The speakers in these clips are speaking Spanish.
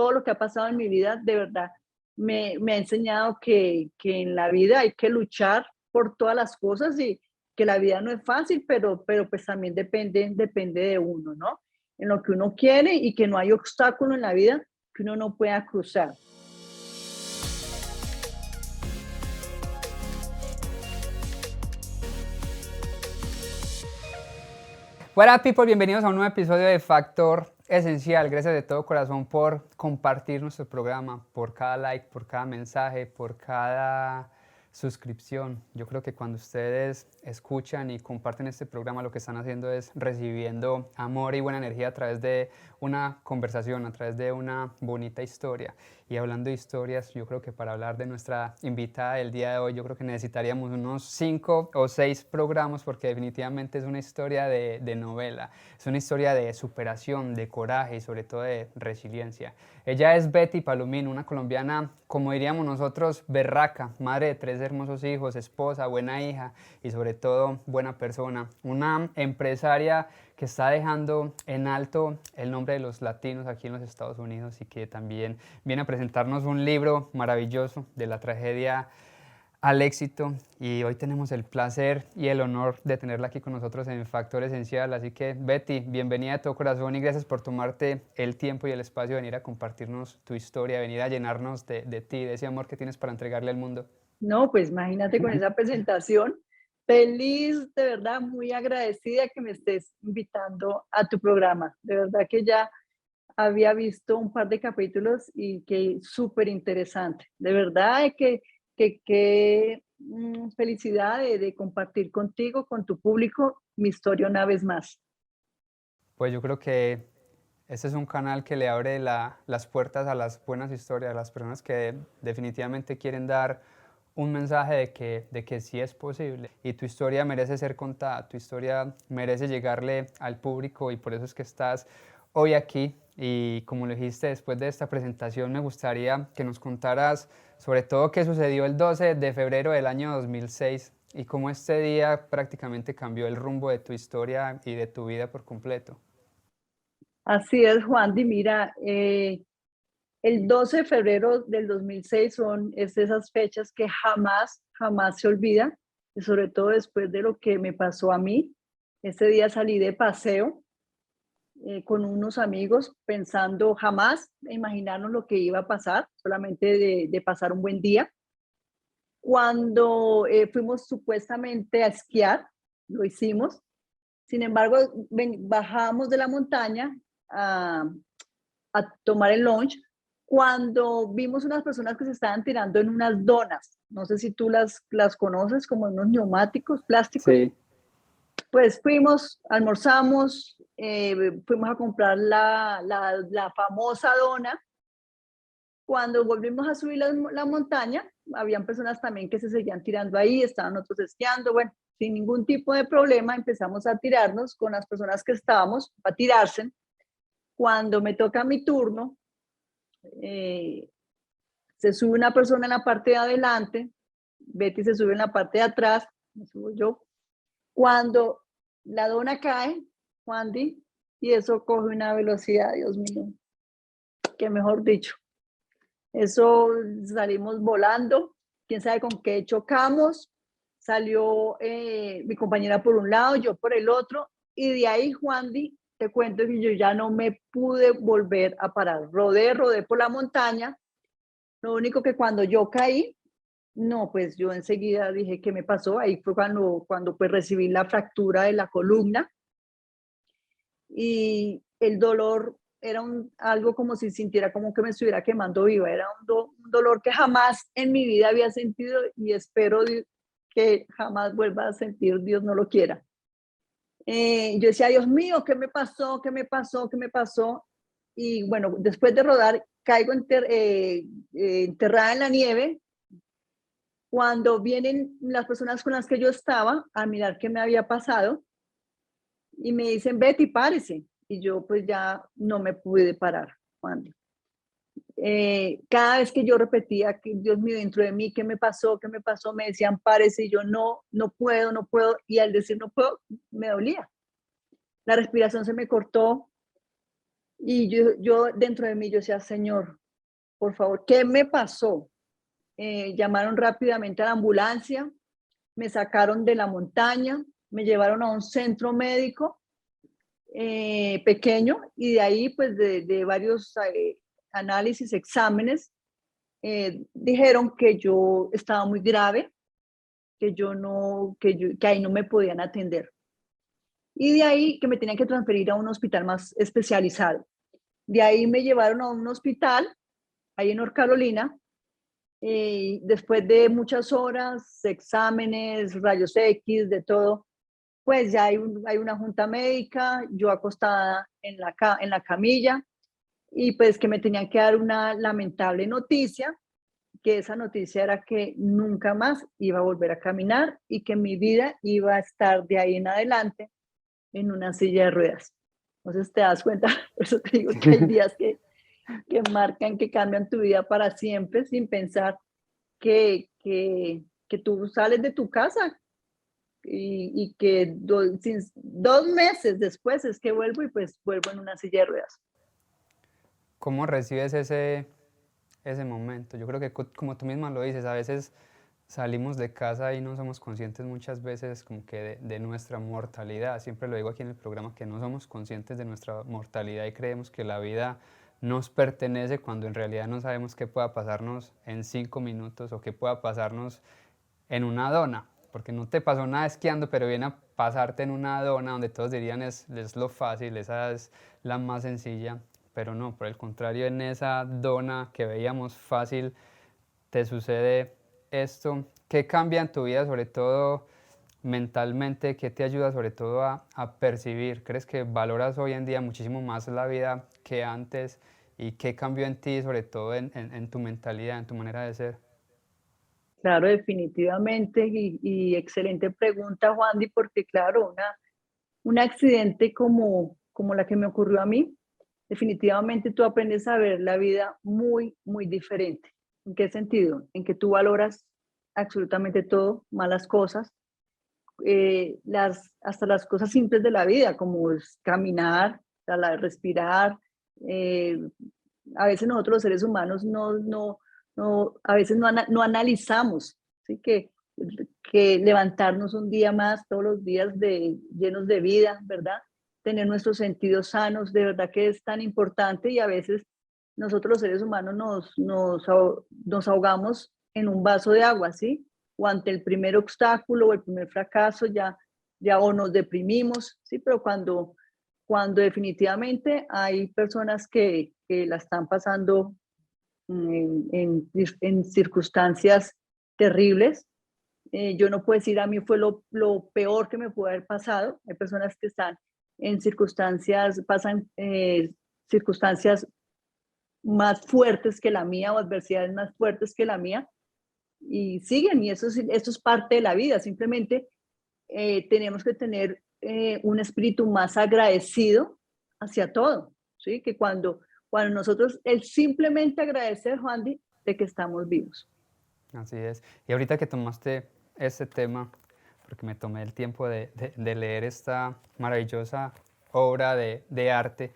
todo lo que ha pasado en mi vida, de verdad, me ha enseñado que en la vida hay que luchar por todas las cosas y que la vida no es fácil, pero pues también depende de uno, ¿no? En lo que uno quiere y que no hay obstáculo en la vida que uno no pueda cruzar. What up, people, bienvenidos a un nuevo episodio de Factor Esencial. Gracias de todo corazón por compartir nuestro programa, por cada like, por cada mensaje, por cada suscripción. Yo creo que cuando ustedes escuchan y comparten este programa, lo que están haciendo es recibiendo amor y buena energía a través de una conversación, a través de una bonita historia. Y hablando de historias, yo creo que para hablar de nuestra invitada del día de hoy, yo creo que necesitaríamos unos 5 o 6 programas, porque definitivamente es una historia de novela, es una historia de superación, de coraje y sobre todo de resiliencia. Ella es Betty Palomín, una colombiana, como diríamos nosotros, berraca, madre de 3 hermosos hijos, esposa, buena hija y sobre todo buena persona. Una empresaria que está dejando en alto el nombre de los latinos aquí en los Estados Unidos y que también viene a presentarnos un libro maravilloso de la tragedia al éxito. Y hoy tenemos el placer y el honor de tenerla aquí con nosotros en Factor Esencial. Así que, Betty, bienvenida de todo corazón y gracias por tomarte el tiempo y el espacio de venir a compartirnos tu historia, venir a llenarnos de ti, de ese amor que tienes para entregarle al mundo. No, pues imagínate con esa presentación. Feliz, de verdad, muy agradecida que me estés invitando a tu programa. De verdad que ya había visto un par de capítulos y que súper interesante. De verdad que felicidad de compartir contigo, con tu público, mi historia una vez más. Pues yo creo que este es un canal que le abre las puertas a las buenas historias, a las personas que definitivamente quieren dar un mensaje de que sí es posible. Y tu historia merece ser contada, tu historia merece llegarle al público y por eso es que estás hoy aquí. Y como lo dijiste, después de esta presentación me gustaría que nos contaras sobre todo qué sucedió el 12 de febrero del año 2006 y cómo este día prácticamente cambió el rumbo de tu historia y de tu vida por completo. Así es, Juan, y mira, el 12 de febrero del 2006 es de esas fechas que jamás se olvidan, y sobre todo después de lo que me pasó a mí. Ese día salí de paseo con unos amigos pensando jamás imaginarnos lo que iba a pasar, solamente de pasar un buen día. Cuando fuimos supuestamente a esquiar, lo hicimos. Sin embargo, bajamos de la montaña a, a tomar el lunch cuando vimos unas personas que se estaban tirando en unas donas. No sé si tú las conoces, como unos neumáticos plásticos. Sí. Pues fuimos, almorzamos, fuimos a comprar la famosa dona. Cuando volvimos a subir la montaña, habían personas también que se seguían tirando ahí, estaban otros esquiando. Bueno, sin ningún tipo de problema empezamos a tirarnos con las personas que estábamos, a tirarse. Cuando me toca mi turno, eh, se sube una persona en la parte de adelante, Betty se sube en la parte de atrás, me subo yo. Cuando la dona cae, Juan Di, y eso coge una velocidad, Dios mío, que mejor dicho, eso salimos volando, quién sabe con qué chocamos, salió mi compañera por un lado, yo por el otro, y de ahí, Juan Di, te cuento que yo ya no me pude volver a parar. Rodé por la montaña. Lo único que cuando yo caí, no, pues yo enseguida dije, ¿qué me pasó? Ahí fue cuando pues recibí la fractura de la columna y el dolor era algo como si sintiera como que me estuviera quemando viva. Era un dolor que jamás en mi vida había sentido y espero que jamás vuelva a sentir, Dios no lo quiera. Yo decía, Dios mío, ¿qué me pasó? ¿Qué me pasó? ¿Qué me pasó? Y bueno, después de rodar, caigo enterrada en la nieve. Cuando vienen las personas con las que yo estaba a mirar qué me había pasado y me dicen, Betty, párese. Y yo pues ya no me pude parar, Juan. Cada vez que yo repetía que Dios mío, dentro de mí, ¿qué me pasó? ¿Qué me pasó? Me decían, párese, y yo no puedo, no puedo. Y al decir no puedo, me dolía. La respiración se me cortó. Y yo dentro de mí, yo decía, Señor, por favor, ¿qué me pasó? Llamaron rápidamente a la ambulancia, me sacaron de la montaña, me llevaron a un centro médico pequeño y de ahí, pues de varios análisis, exámenes, dijeron que yo estaba muy grave, que yo no, que ahí no me podían atender. Y de ahí que me tenían que transferir a un hospital más especializado. De ahí me llevaron a un hospital, ahí en North Carolina, después de muchas horas, exámenes, rayos X, de todo, pues ya hay una junta médica, yo acostada en la camilla, y pues que me tenían que dar una lamentable noticia, que esa noticia era que nunca más iba a volver a caminar y que mi vida iba a estar de ahí en adelante en una silla de ruedas. Entonces te das cuenta, por eso te digo que hay días que marcan, que cambian tu vida para siempre sin pensar que tú sales de tu casa y que 2 meses después es que vuelvo y pues vuelvo en una silla de ruedas. ¿Cómo recibes ese momento? Yo creo que como tú misma lo dices, a veces salimos de casa y no somos conscientes muchas veces como que de nuestra mortalidad. Siempre lo digo aquí en el programa, que no somos conscientes de nuestra mortalidad y creemos que la vida nos pertenece cuando en realidad no sabemos qué pueda pasarnos en 5 minutos o qué pueda pasarnos en una dona, porque no te pasó nada esquiando, pero viene a pasarte en una dona donde todos dirían es lo fácil, esa es la más sencilla, pero no, por el contrario, en esa dona que veíamos fácil te sucede esto. ¿Qué cambia en tu vida, sobre todo mentalmente? ¿Qué te ayuda sobre todo a percibir? ¿Crees que valoras hoy en día muchísimo más la vida que antes? ¿Y qué cambió en ti, sobre todo en tu mentalidad, en tu manera de ser? Claro, definitivamente, y excelente pregunta, Juandi, porque claro, un accidente como la que me ocurrió a mí, definitivamente tú aprendes a ver la vida muy, muy diferente. ¿En qué sentido? En que tú valoras absolutamente todo, malas cosas, hasta las cosas simples de la vida, como es caminar, respirar. eh, a veces nosotros los seres humanos a veces no analizamos, ¿sí? Que levantarnos un día más, todos los días llenos de vida, ¿verdad? Tener nuestros sentidos sanos, de verdad que es tan importante, y a veces nosotros los seres humanos nos ahogamos en un vaso de agua, ¿sí? O ante el primer obstáculo o el primer fracaso ya o nos deprimimos, ¿sí? Pero cuando definitivamente hay personas que la están pasando en circunstancias terribles, yo no puedo decir a mí fue lo peor que me pudo haber pasado. Hay personas que están en pasan circunstancias más fuertes que la mía o adversidades más fuertes que la mía y siguen, y eso es parte de la vida. Simplemente tenemos que tener un espíritu más agradecido hacia todo, ¿sí? Que cuando nosotros, el simplemente agradecer, Juan, de que estamos vivos. Así es. Y ahorita que tomaste este tema, porque me tomé el tiempo de leer esta maravillosa obra de arte,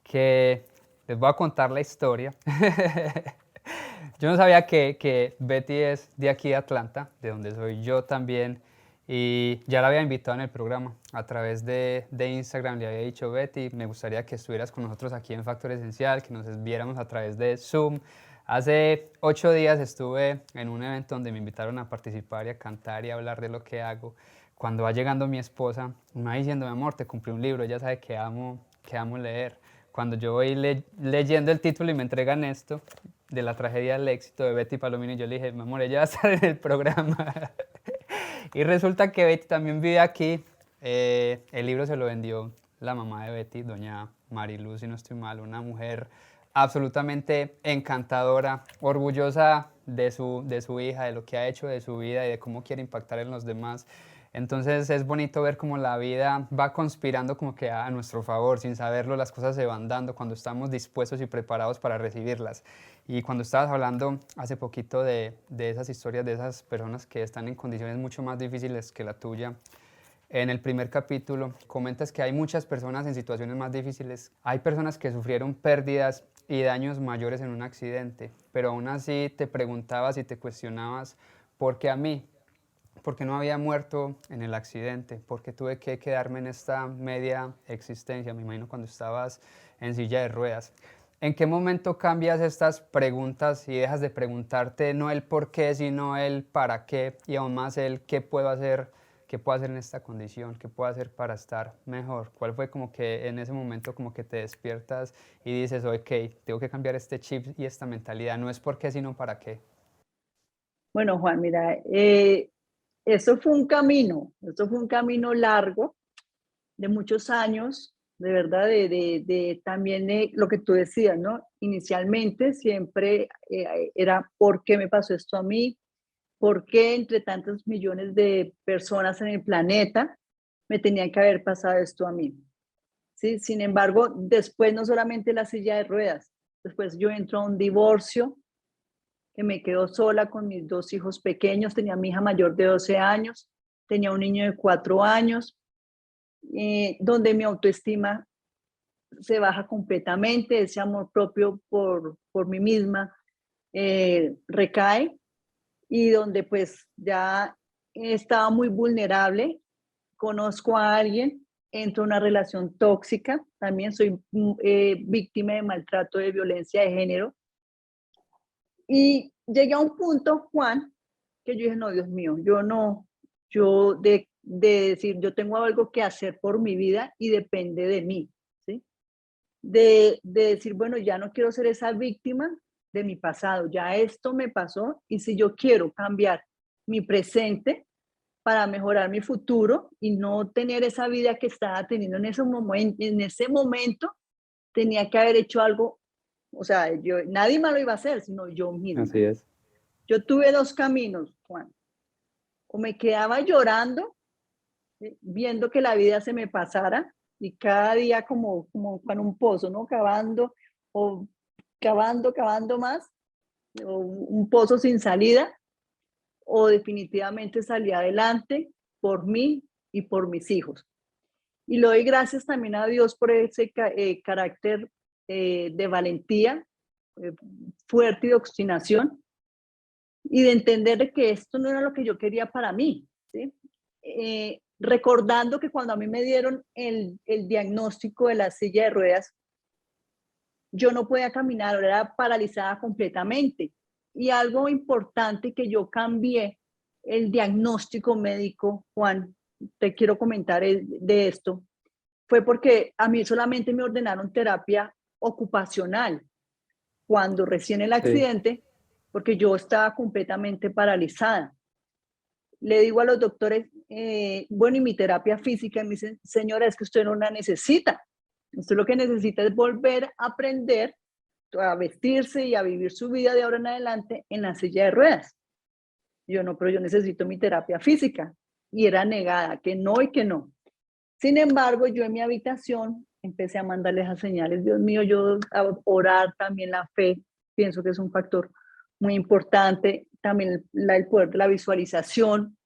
que les voy a contar la historia. Yo no sabía que Betty es de aquí de Atlanta, de donde soy yo también, y ya la había invitado en el programa a través de Instagram. Le había dicho: Betty, me gustaría que estuvieras con nosotros aquí en Factor Esencial, que nos viéramos a través de Zoom. Hace 8 días estuve en un evento donde me invitaron a participar y a cantar y a hablar de lo que hago. Cuando va llegando mi esposa, me va diciendo: mi amor, te compré un libro, ella sabe que amo leer. Cuando yo voy leyendo el título y me entregan esto, de la tragedia del éxito de Betty Palomino, y yo le dije: mi amor, ella va a estar en el programa. Y resulta que Betty también vive aquí. El libro se lo vendió la mamá de Betty, doña Mariluz, si no estoy mal, una mujer absolutamente encantadora, orgullosa de su hija, de lo que ha hecho de su vida y de cómo quiere impactar en los demás. Entonces es bonito ver cómo la vida va conspirando como que a nuestro favor. Sin saberlo, las cosas se van dando cuando estamos dispuestos y preparados para recibirlas. Y cuando estabas hablando hace poquito de esas historias de esas personas que están en condiciones mucho más difíciles que la tuya, En el primer capítulo comentas que hay muchas personas en situaciones más difíciles. Hay personas que sufrieron pérdidas y daños mayores en un accidente, pero aún así te preguntabas y te cuestionabas, ¿por qué a mí? ¿Por qué no había muerto en el accidente? ¿Por qué tuve que quedarme en esta media existencia? Me imagino cuando estabas en silla de ruedas. ¿En qué momento cambias estas preguntas y dejas de preguntarte no el por qué, sino el para qué y aún más el qué puedo hacer en esta condición, qué puedo hacer para estar mejor? ¿Cuál fue como que en ese momento como que te despiertas y dices, ok, tengo que cambiar este chip y esta mentalidad? No es por qué, sino para qué. Bueno, Juan, mira, eso fue un camino largo de muchos años, de verdad, de también lo que tú decías, ¿no? Inicialmente siempre era, ¿por qué me pasó esto a mí? ¿Por qué entre tantos millones de personas en el planeta me tenía que haber pasado esto a mí? ¿Sí? Sin embargo, después no solamente la silla de ruedas, después yo entro a un divorcio, que me quedo sola con mis dos hijos pequeños, tenía a mi hija mayor de 12 años, tenía un niño de 4 años, donde mi autoestima se baja completamente, ese amor propio por mí misma recae, y donde pues ya estaba muy vulnerable, conozco a alguien, entro en una relación tóxica, también soy víctima de maltrato, de violencia de género, y llegué a un punto, Juan, que yo dije, no, Dios mío, yo no, yo de decir, yo tengo algo que hacer por mi vida y depende de mí, ¿sí? De decir, bueno, ya no quiero ser esa víctima de mi pasado, ya esto me pasó, y si yo quiero cambiar mi presente para mejorar mi futuro y no tener esa vida que estaba teniendo en ese momento, tenía que haber hecho algo, o sea, nadie más lo iba a hacer, sino yo misma. Así es. Yo tuve dos caminos, Juan. O me quedaba llorando, ¿sí? Viendo que la vida se me pasara y cada día como con un pozo, ¿no? Cavando o cavando más, o un pozo sin salida, o definitivamente salí adelante por mí y por mis hijos. Y le doy gracias también a Dios por ese carácter de valentía, eh, fuerte y de obstinación, y de entender que esto no era lo que yo quería para mí, ¿sí? Recordando que cuando a mí me dieron el diagnóstico de la silla de ruedas, yo no podía caminar, era paralizada completamente. Y algo importante que yo cambié el diagnóstico médico, Juan, te quiero comentar de esto, fue porque a mí solamente me ordenaron terapia ocupacional cuando recién el Sí. accidente, porque yo estaba completamente paralizada. Le digo a los doctores, bueno, y mi terapia física, y me dicen, señora, es que usted no la necesita. Usted lo que necesita es volver a aprender a vestirse y a vivir su vida de ahora en adelante en la silla de ruedas. Yo no, pero yo necesito mi terapia física. Y era negada, que no y que no. Sin embargo, yo en mi habitación empecé a mandarles a señales, Dios mío, yo a orar también la fe, pienso que es un factor muy importante, también el poder de la visualización,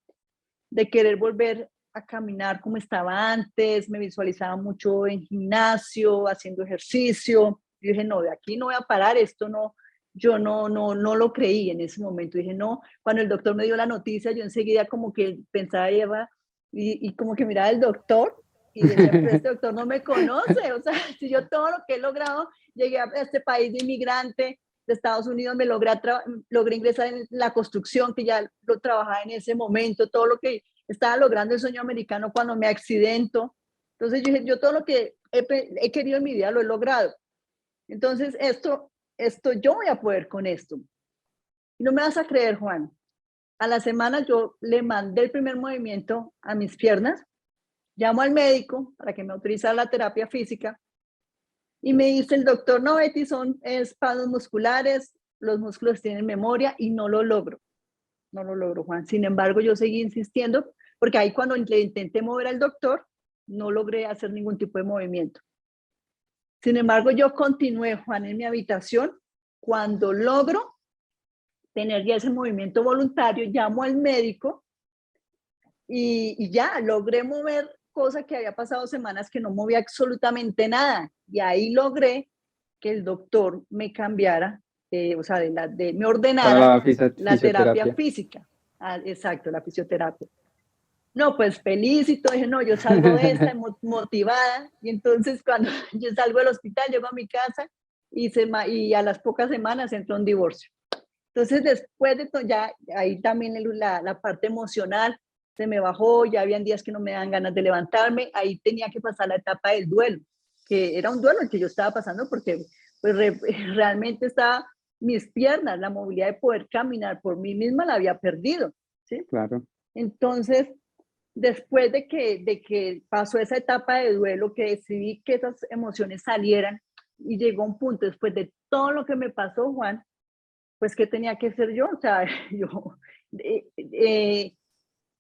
de querer volver a caminar como estaba antes, me visualizaba mucho en gimnasio, haciendo ejercicio. Yo dije, no, de aquí no voy a parar, esto no, yo no lo creí en ese momento. Dije, no, cuando el doctor me dio la noticia, yo enseguida como que pensaba, Eva, y como que miraba al doctor y decía, pero este doctor no me conoce, o sea, si yo todo lo que he logrado, llegué a este país de inmigrante, de Estados Unidos, logré ingresar en la construcción, que ya lo trabajaba en ese momento, todo lo que estaba logrando el sueño americano cuando me accidento. Entonces yo dije, yo todo lo que he querido en mi vida lo he logrado. Entonces esto yo voy a poder con esto. Y no me vas a creer, Juan. A la semana yo le mandé el primer movimiento a mis piernas, llamo al médico para que me autorice la terapia física y me dice el doctor, no, Betty, son espasmos musculares, los músculos tienen memoria y no lo logro. No lo logro, Juan. Sin embargo, yo seguí insistiendo porque ahí cuando le intenté mover al doctor, no logré hacer ningún tipo de movimiento. Sin embargo, yo continué, Juan, en mi habitación. Cuando logro tener ya ese movimiento voluntario, llamo al médico y ya logré mover, cosa que había pasado semanas que no movía absolutamente nada. Y ahí logré que el doctor me cambiara, o sea, me Para ordenara la la terapia fisioterapia. física. Ah, exacto, la fisioterapia. No, pues feliz y todo, dije, no, yo salgo de esta motivada. Y entonces cuando yo salgo del hospital, llego a mi casa y a las pocas semanas entro un divorcio. Entonces después de todo, ya ahí también la parte emocional se me bajó, ya habían días que no me dan ganas de levantarme, ahí tenía que pasar la etapa del duelo, que era un duelo el que yo estaba pasando porque pues realmente estaba, mis piernas, la movilidad de poder caminar por mí misma la había perdido, ¿sí? Claro. Entonces, después de que pasó esa etapa de duelo, que decidí que esas emociones salieran y llegó un punto después de todo lo que me pasó, Juan, pues ¿qué tenía que hacer yo? O sea, yo,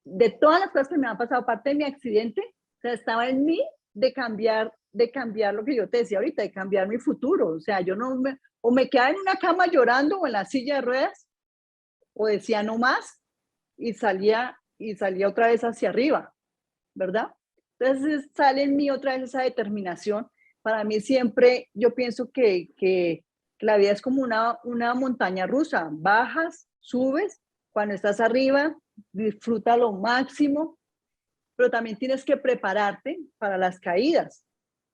de todas las cosas que me han pasado, aparte de mi accidente, o sea, estaba en mí de cambiar lo que yo te decía ahorita, de cambiar mi futuro. O sea, yo no me, o me quedaba en una cama llorando o en la silla de ruedas, o decía no más y salía otra vez hacia arriba, ¿verdad? Entonces sale en mí otra vez esa determinación. Para mí siempre, yo pienso que la vida es como una montaña rusa, bajas, subes, cuando estás arriba, disfruta lo máximo, pero también tienes que prepararte para las caídas,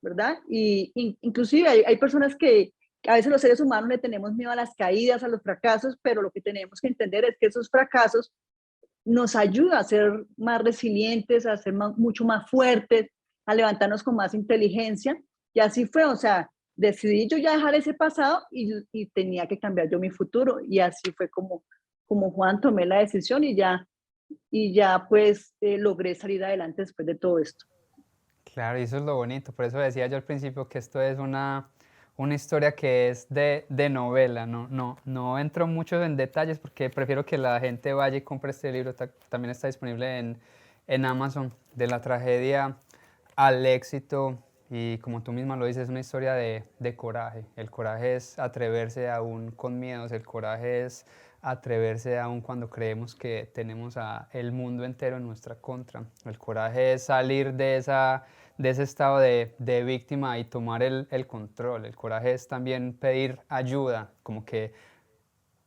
¿verdad? Inclusive hay personas que a veces los seres humanos le tenemos miedo a las caídas, a los fracasos, pero lo que tenemos que entender es que esos fracasos nos ayuda a ser más resilientes, a ser mucho más fuertes, a levantarnos con más inteligencia. Y así fue, o sea, decidí yo ya dejar ese pasado y tenía que cambiar yo mi futuro. Y así fue como Juan tomé la decisión y ya pues logré salir adelante después de todo esto. Claro, y eso es lo bonito. Por eso decía yo al principio que esto es una historia que es de novela. No entro mucho en detalles porque prefiero que la gente vaya y compre este libro. También está disponible en Amazon, de la tragedia al éxito. Y como tú misma lo dices, es una historia de coraje. El coraje es atreverse aún con miedos. El coraje es atreverse aún cuando creemos que tenemos a el mundo entero en nuestra contra. El coraje es salir de ese estado de víctima y tomar el control. El coraje es también pedir ayuda, como que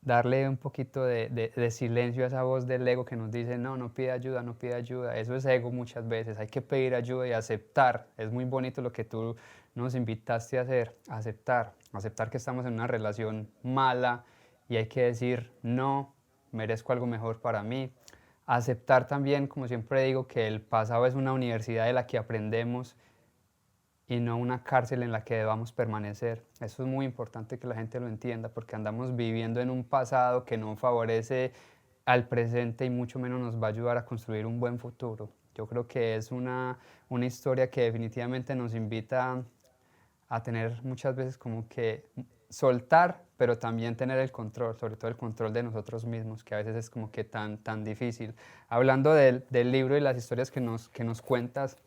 darle un poquito de silencio a esa voz del ego que nos dice, no, no pide ayuda, no pide ayuda. Eso es ego muchas veces, hay que pedir ayuda y aceptar. Es muy bonito lo que tú nos invitaste a hacer, aceptar que estamos en una relación mala y hay que decir, no, merezco algo mejor para mí. Aceptar también, como siempre digo, que el pasado es una universidad de la que aprendemos y no una cárcel en la que debamos permanecer. Eso es muy importante que la gente lo entienda porque andamos viviendo en un pasado que no favorece al presente y mucho menos nos va a ayudar a construir un buen futuro. Yo creo que es una historia que definitivamente nos invita a tener muchas veces como que soltar, pero también tener el control, sobre todo el control de nosotros mismos, que a veces es como que tan difícil. Hablando del libro y las historias que nos cuentas,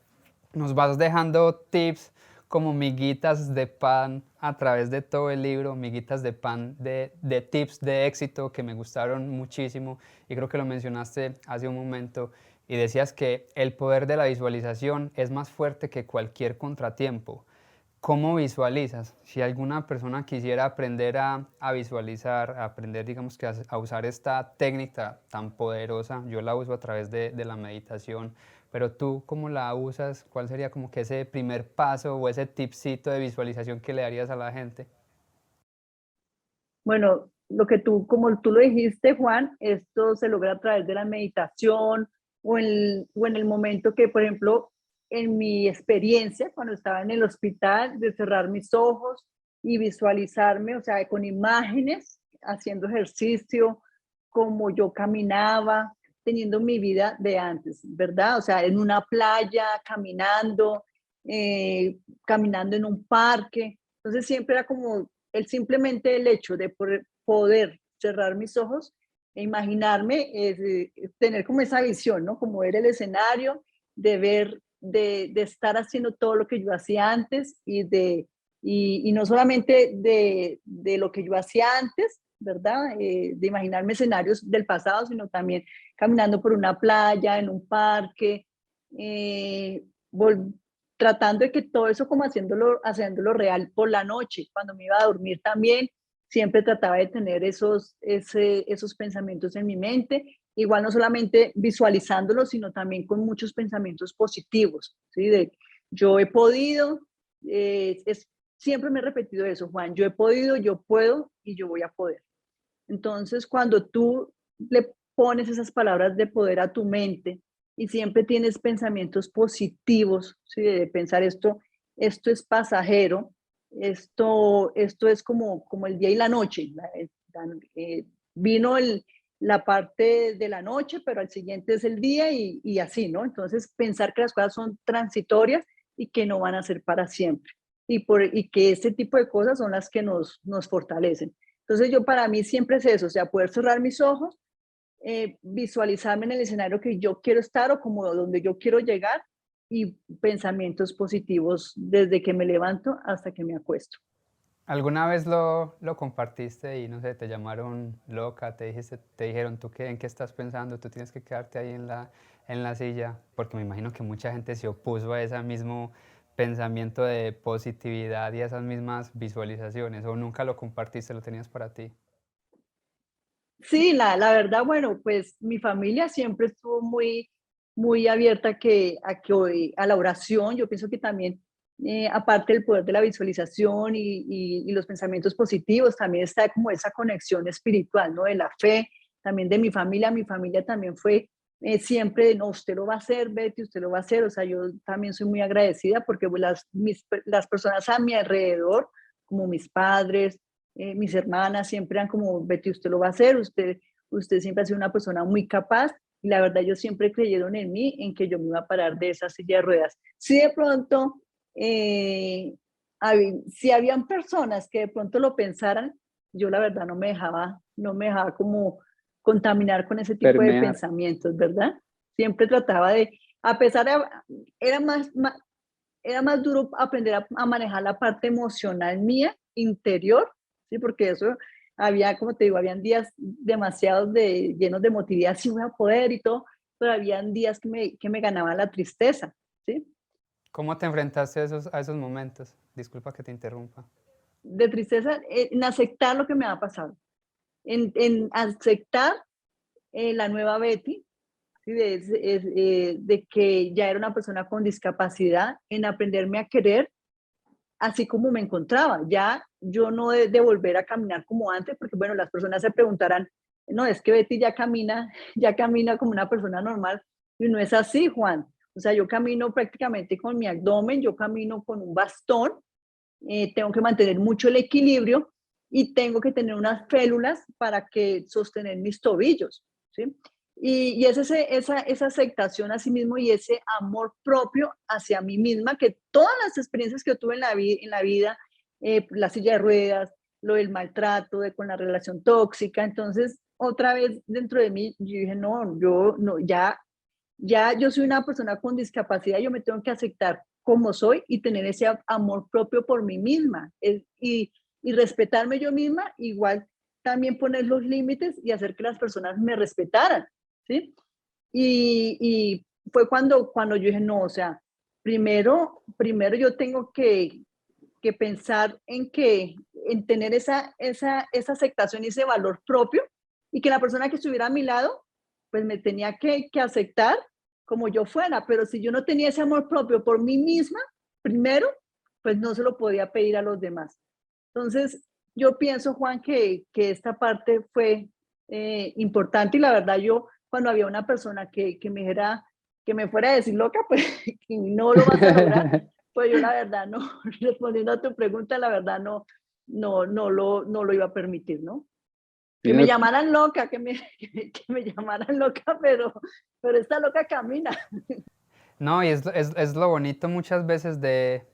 nos vas dejando tips como miguitas de pan a través de todo el libro, miguitas de pan de tips de éxito que me gustaron muchísimo y creo que lo mencionaste hace un momento y decías que el poder de la visualización es más fuerte que cualquier contratiempo. ¿Cómo visualizas? Si alguna persona quisiera aprender a visualizar, a aprender, digamos que a usar esta técnica tan poderosa, yo la uso a través de la meditación, pero tú, ¿cómo la usas? ¿Cuál sería como que ese primer paso o ese tipcito de visualización que le darías a la gente? Bueno, como tú lo dijiste, Juan, esto se logra a través de la meditación o en el momento que, por ejemplo, en mi experiencia, cuando estaba en el hospital, de cerrar mis ojos y visualizarme, o sea, con imágenes, haciendo ejercicio, como yo caminaba, teniendo mi vida de antes, ¿verdad? O sea, en una playa, eh, caminando en un parque. Entonces siempre era como simplemente el hecho de poder cerrar mis ojos e imaginarme, tener como esa visión, ¿no? Como ver el escenario, de ver, de estar haciendo todo lo que yo hacía antes y no solamente de lo que yo hacía antes, ¿verdad? De imaginarme escenarios del pasado, sino también caminando por una playa, en un parque, eh, tratando de que todo eso como haciéndolo real por la noche. Cuando me iba a dormir también, siempre trataba de tener esos pensamientos en mi mente, igual no solamente visualizándolos, sino también con muchos pensamientos positivos, ¿sí? De yo he podido, siempre me he repetido eso, Juan, yo he podido, yo puedo y yo voy a poder. Entonces, cuando tú le pones esas palabras de poder a tu mente y siempre tienes pensamientos positivos, ¿sí? De pensar esto es pasajero, esto es como el día y la noche. Vino la parte de la noche, pero al siguiente es el día y así, ¿no? Entonces, pensar que las cosas son transitorias y que no van a ser para siempre. Y que este tipo de cosas son las que nos fortalecen. Entonces yo para mí siempre es eso, o sea, poder cerrar mis ojos, visualizarme en el escenario que yo quiero estar o como donde yo quiero llegar y pensamientos positivos desde que me levanto hasta que me acuesto. ¿Alguna vez lo compartiste y no sé, te llamaron loca, te dijeron tú qué, en qué estás pensando, tú tienes que quedarte ahí en la silla? Porque me imagino que mucha gente se opuso a ese mismo pensamiento de positividad y a esas mismas visualizaciones, o nunca lo compartiste, lo tenías para ti. Sí, la verdad, bueno, pues mi familia siempre estuvo muy abierta a la oración. Yo pienso que también, aparte del poder de la visualización y los pensamientos positivos, también está como esa conexión espiritual, ¿no? De la fe, también de mi familia. Mi familia también fue siempre de, no, usted lo va a hacer, Betty, usted lo va a hacer. O sea, yo también soy muy agradecida porque pues, las personas a mi alrededor, como mis padres, mis hermanas siempre eran como, Betty, usted lo va a hacer, usted siempre ha sido una persona muy capaz y la verdad ellos siempre creyeron en mí, en que yo me iba a parar de esa silla de ruedas. Si de pronto, eh, si habían personas que de pronto lo pensaran, yo la verdad no me dejaba como contaminar con ese tipo de Permear. pensamientos, ¿verdad? Siempre trataba de, a pesar de, era más duro aprender a manejar la parte emocional mía, interior, ¿sí? Porque eso había, como te digo, habían días demasiados llenos de emotividad, sí voy a poder y todo, pero habían días que me ganaba la tristeza, ¿sí? ¿Cómo te enfrentaste a esos momentos? Disculpa que te interrumpa. De tristeza en aceptar lo que me ha pasado, en aceptar la nueva Betty, ¿sí? De que ya era una persona con discapacidad, en aprenderme a querer así como me encontraba. Ya yo no de volver a caminar como antes, porque bueno, las personas se preguntarán, no, es que Betty ya camina, ya camina como una persona normal, y no es así, Juan. O sea, yo camino prácticamente con mi abdomen, yo camino con un bastón, tengo que mantener mucho el equilibrio y tengo que tener unas félulas para que sostener mis tobillos, ¿sí? Y es esa aceptación a sí mismo y ese amor propio hacia mí misma, que todas las experiencias que yo tuve en la vida, la silla de ruedas, lo del maltrato, con la relación tóxica, entonces otra vez dentro de mí, yo dije, no, yo no, ya yo soy una persona con discapacidad, yo me tengo que aceptar como soy y tener ese amor propio por mí misma y respetarme yo misma, igual también poner los límites y hacer que las personas me respetaran, ¿sí? Y fue cuando yo dije, no, o sea, primero yo tengo que pensar en tener esa aceptación y ese valor propio y que la persona que estuviera a mi lado, pues me tenía que aceptar como yo fuera, pero si yo no tenía ese amor propio por mí misma, primero, pues no se lo podía pedir a los demás. Entonces, yo pienso, Juan, que esta parte fue importante y la verdad yo, cuando había una persona que me dijera, que me fuera a decir loca, pues que no lo vas a lograr, pues yo la verdad no, respondiendo a tu pregunta, la verdad no lo iba a permitir, ¿no? Que me Tienes, llamaran loca, que me llamaran loca, pero esta loca camina. No, y es lo bonito muchas veces de,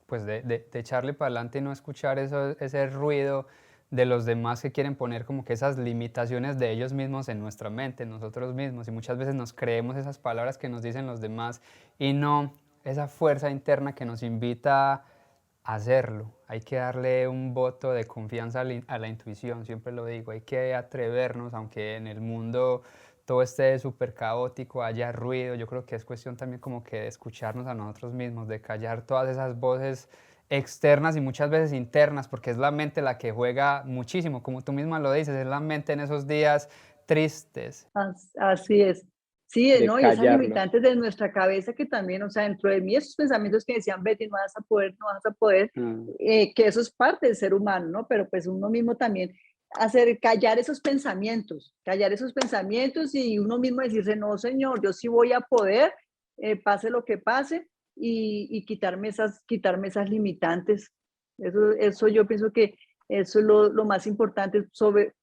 pues de echarle para adelante y no escuchar ese ruido de los demás que quieren poner como que esas limitaciones de ellos mismos en nuestra mente, en nosotros mismos. Y muchas veces nos creemos esas palabras que nos dicen los demás y no esa fuerza interna que nos invita hacerlo. Hay que darle un voto de confianza a la intuición, siempre lo digo. Hay que atrevernos, aunque en el mundo todo esté súper caótico, haya ruido. Yo creo que es cuestión también como que de escucharnos a nosotros mismos, de callar todas esas voces externas y muchas veces internas, porque es la mente la que juega muchísimo, como tú misma lo dices, es la mente en esos días tristes. Así es. Sí, de ¿no? Y esas callarlos. limitantes de nuestra cabeza que también, o sea, dentro de mí esos pensamientos que decían, Betty, no vas a poder, no vas a poder, Ah, que eso es parte del ser humano, ¿no? Pero pues uno mismo también callar esos pensamientos y uno mismo decirse, no, señor, yo sí voy a poder, pase lo que pase, y quitarme esas limitantes. Eso yo pienso que eso es lo más importante sobre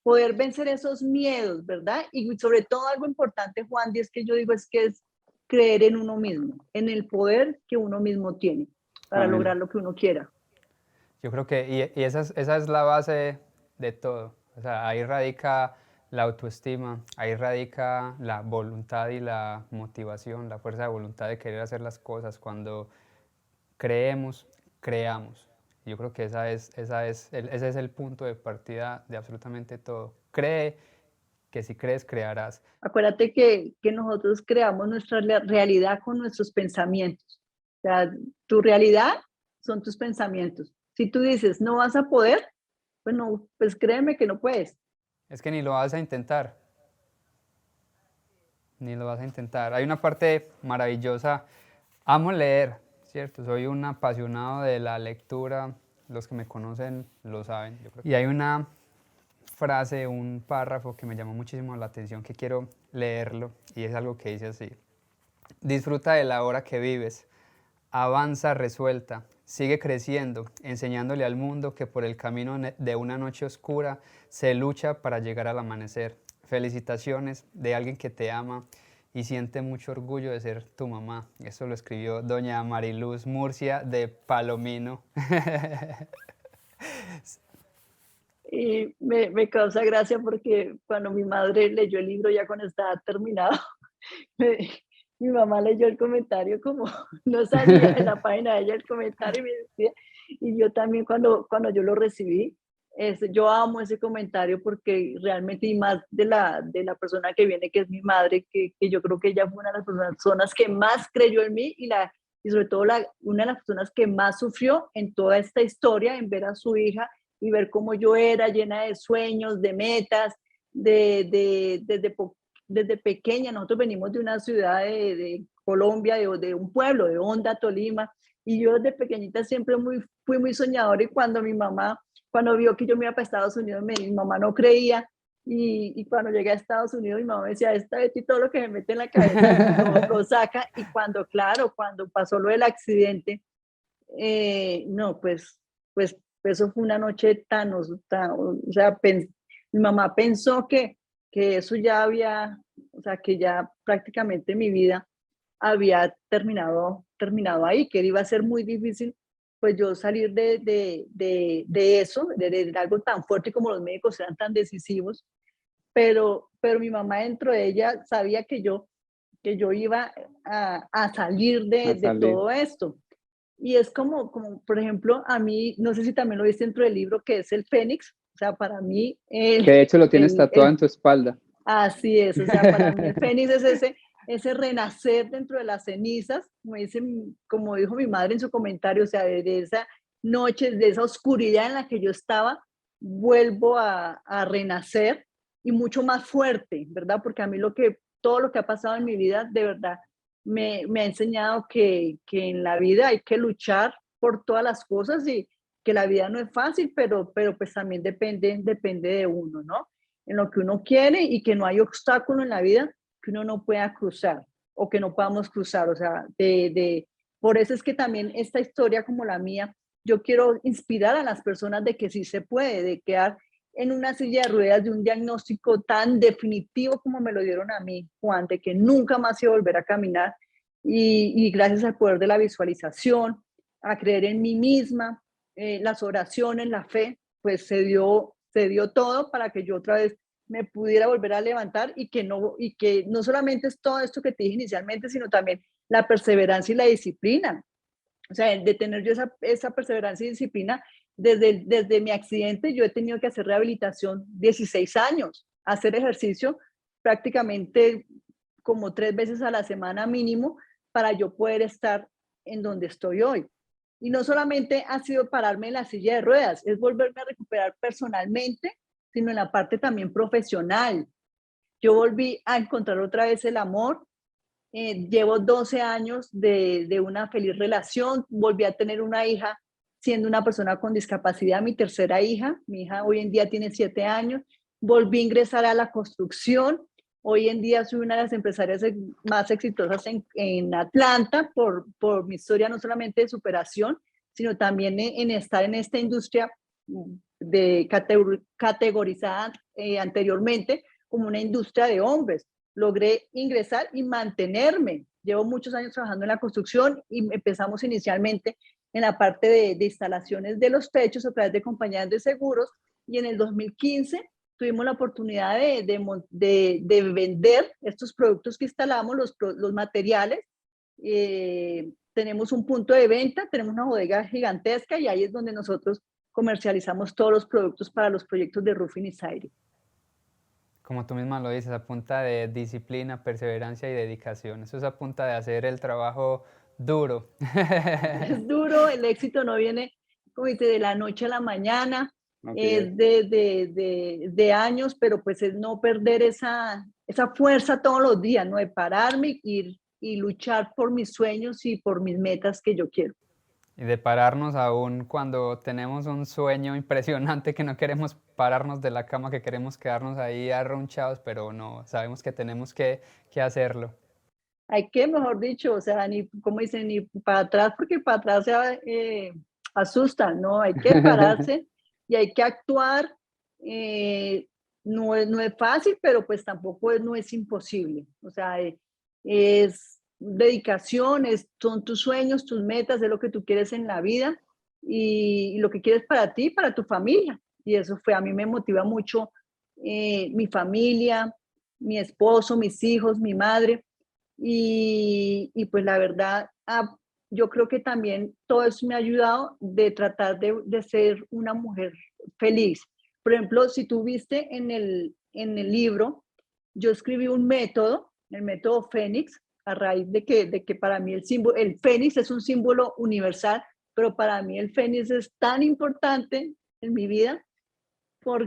poder vencer esos miedos, ¿verdad? Y sobre todo algo importante, Juan, y es que yo digo es que es creer en uno mismo, en el poder que uno mismo tiene para amén. lograr lo que uno quiera. Yo creo que, y esa es la base de todo. O sea, ahí radica la autoestima, ahí radica la voluntad y la motivación, la fuerza de voluntad de querer hacer las cosas. Cuando creemos, creamos. Yo creo que ese es el punto de partida de absolutamente todo. Cree que si crees, crearás. Acuérdate que nosotros creamos nuestra realidad con nuestros pensamientos. O sea, tu realidad son tus pensamientos. Si tú dices, no vas a poder, bueno, pues créeme que no puedes. Es que ni lo vas a intentar, ni lo vas a intentar. Hay una parte maravillosa. Amo leer, ¿cierto? Soy un apasionado de la lectura. Los que me conocen lo saben, yo creo. Y hay una frase, un párrafo que me llamó muchísimo la atención, que quiero leerlo, y es algo que dice así: disfruta de la hora que vives, avanza resuelta, sigue creciendo, enseñándole al mundo que por el camino de una noche oscura se lucha para llegar al amanecer. Felicitaciones de alguien que te ama y siente mucho orgullo de ser tu mamá. Eso lo escribió doña Mariluz Murcia de Palomino. Y me causa gracia porque cuando mi madre leyó el libro ya cuando estaba terminado, me, mi mamá leyó el comentario como no salía en la página de ella el comentario y me decía, y yo también cuando yo lo recibí, yo amo ese comentario porque realmente y más de la persona que viene, que es mi madre, que yo creo que ella fue una de las personas que más creyó en mí y sobre todo una de las personas que más sufrió en toda esta historia, en ver a su hija y ver cómo yo era llena de sueños, de metas, desde pequeña. Nosotros venimos de una ciudad de Colombia, de un pueblo, de Honda, Tolima, y yo desde pequeñita siempre fui muy soñadora y cuando vio que yo me iba para Estados Unidos, mi mamá no creía. Y cuando llegué a Estados Unidos, mi mamá me decía, esta vez y todo lo que me mete en la cabeza lo saca. Y cuando pasó lo del accidente, no, pues eso fue una noche o sea, mi mamá pensó que eso ya había, o sea, que ya prácticamente mi vida había terminado ahí, que iba a ser muy difícil, pues yo salir de eso, de algo tan fuerte como los médicos eran tan decisivos, pero mi mamá dentro de ella sabía que yo iba a salir A de salir. todo esto. Y es como, por ejemplo, a mí, no sé si también lo viste dentro del libro, que es el Fénix. O sea, para mí, Que de hecho lo tienes el, tatuado el, en tu espalda. así es. O sea, para mí el Fénix es ese renacer dentro de las cenizas, como dijo mi madre en su comentario, o sea, de esa noche, de esa oscuridad en la que yo estaba, vuelvo a renacer y mucho más fuerte, ¿verdad? Porque a mí todo lo que ha pasado en mi vida, de verdad, me ha enseñado que en la vida hay que luchar por todas las cosas y que la vida no es fácil, pero pues también depende de uno, ¿no? En lo que uno quiere y que no hay obstáculo en la vida que uno no pueda cruzar o que no podamos cruzar. O sea, por eso es que también esta historia como la mía, yo quiero inspirar a las personas de que sí se puede, de quedar en una silla de ruedas de un diagnóstico tan definitivo como me lo dieron a mí, Juan, de que nunca más iba a volver a caminar. Y gracias al poder de la visualización, a creer en mí misma, las oraciones, la fe, pues se dio todo para que yo otra vez me pudiera volver a levantar y que no solamente es todo esto que te dije inicialmente, sino también la perseverancia y la disciplina. O sea, de tener yo esa perseverancia y disciplina, desde mi accidente yo he tenido que hacer rehabilitación 16 años, hacer ejercicio prácticamente como 3 veces a la semana mínimo para yo poder estar en donde estoy hoy. Y no solamente ha sido pararme en la silla de ruedas, es volverme a recuperar personalmente, sino en la parte también profesional. Yo volví a encontrar otra vez el amor. Llevo 12 años de una feliz relación, volví a tener una hija siendo una persona con discapacidad, mi tercera hija, mi hija hoy en día tiene 7 años, volví a ingresar a la construcción, hoy en día soy una de las empresarias más exitosas en Atlanta por mi historia no solamente de superación, sino también en estar en esta industria categorizada anteriormente como una industria de hombres. Logré ingresar y mantenerme. Llevo muchos años trabajando en la construcción y empezamos inicialmente en la parte de instalaciones de los techos a través de compañías de seguros y en el 2015 tuvimos la oportunidad de vender estos productos que instalamos, los materiales. Tenemos un punto de venta, tenemos una bodega gigantesca y ahí es donde nosotros comercializamos todos los productos para los proyectos de roofing y siding. Como tú misma lo dices, a punta de disciplina, perseverancia y dedicación. Eso es a punta de hacer el trabajo duro. Es duro, el éxito no viene, como dice, de la noche a la mañana, es de años, pero pues es no perder esa fuerza todos los días, ¿no? De pararme, ir y luchar por mis sueños y por mis metas que yo quiero. Y de pararnos aún cuando tenemos un sueño impresionante que no queremos pararnos de la cama, que queremos quedarnos ahí arrunchados, pero no, sabemos que tenemos que hacerlo. Hay que, mejor dicho, o sea, ni, como dicen, ni para atrás, porque para atrás se asusta, ¿no? Hay que pararse y hay que actuar. No es fácil, pero pues tampoco no es imposible. O sea, es dedicación, son tus sueños, tus metas, es lo que tú quieres en la vida y lo que quieres para ti, para tu familia. Y eso fue, a mí me motiva mucho mi familia, mi esposo, mis hijos, mi madre. Y pues la verdad, yo creo que también todo eso me ha ayudado de tratar de ser una mujer feliz. Por ejemplo, si tú viste en el libro, yo escribí un método, el método Fénix, a raíz de que para mí el Fénix es un símbolo universal, pero para mí el Fénix es tan importante en mi vida,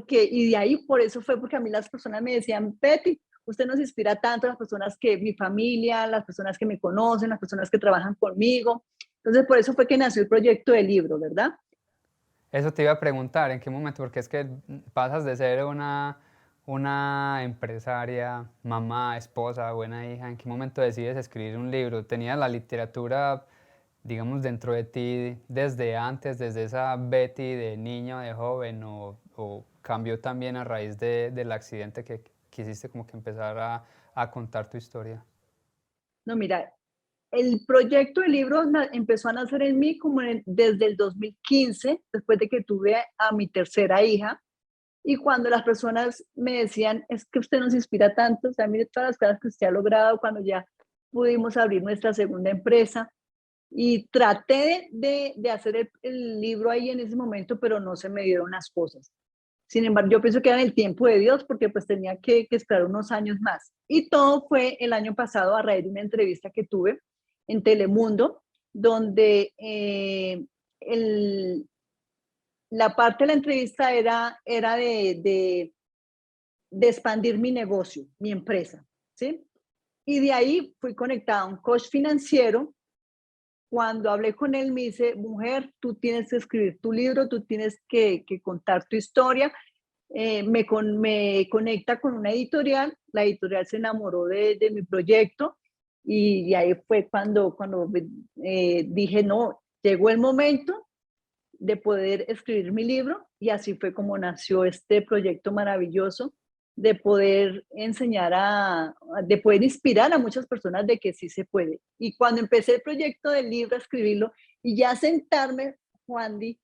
y de ahí por eso fue porque a mí las personas me decían, Betty, usted nos inspira tanto, las personas que, mi familia, las personas que me conocen, las personas que trabajan conmigo. Entonces, por eso fue que nació el proyecto del libro, ¿verdad? Eso te iba a preguntar, ¿en qué momento? Porque es que pasas de ser una empresaria, mamá, esposa, buena hija, ¿en qué momento decides escribir un libro? ¿Tenías la literatura, digamos, dentro de ti desde antes, desde esa Betty de niño, de joven, o cambió también a raíz del accidente que quisiste como que empezar a contar tu historia? No, mira, el proyecto del libro empezó a nacer en mí como desde el 2015, después de que tuve a mi tercera hija. Y cuando las personas me decían, es que usted nos inspira tanto, o sea, mire todas las cosas que usted ha logrado cuando ya pudimos abrir nuestra segunda empresa. Y traté de hacer el libro ahí en ese momento, pero no se me dieron las cosas. Sin embargo, yo pienso que era en el tiempo de Dios, porque pues tenía que esperar unos años más. Y todo fue el año pasado a raíz de una entrevista que tuve en Telemundo, donde la parte de la entrevista era de expandir mi negocio, mi empresa, ¿sí? Y de ahí fui conectada a un coach financiero. Cuando hablé con él, me dice, mujer, tú tienes que escribir tu libro, tú tienes que contar tu historia. Me conecta con una editorial, la editorial se enamoró de mi proyecto y ahí fue cuando dije, no, llegó el momento de poder escribir mi libro y así fue como nació este proyecto maravilloso de poder enseñar de poder inspirar a muchas personas de que sí se puede. Y cuando empecé el proyecto del libro, a escribirlo y ya sentarme, Juandi,